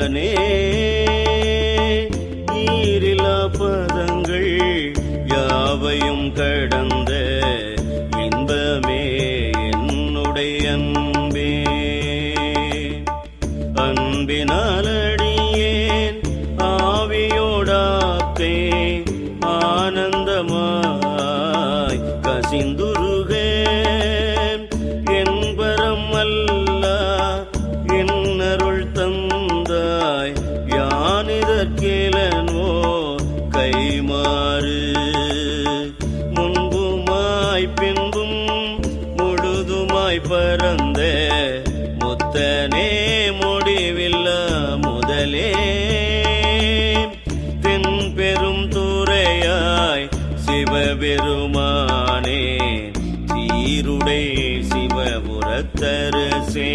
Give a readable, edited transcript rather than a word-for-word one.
இன்பனே ஈரிலா பதங்கள் யாவையும் கடந்த இன்பமே என்னுடைய அன்பே. அன்பினாலடியேன் ஆவியோடாத்தே ஆனந்தமாய் கசிந்துருக என்பரம் அல்ல என்னருள் தந்தாய் யானிதற்கேலனோ கைமாறு. முன்புமாய் பின்பும் முழுதுமாய் பரந்த முத்தனே முடிவில்ல முதலே தென் பெரும் துறையாய் சிவபெருமானே சீருடை சிவபுரத்தரசே.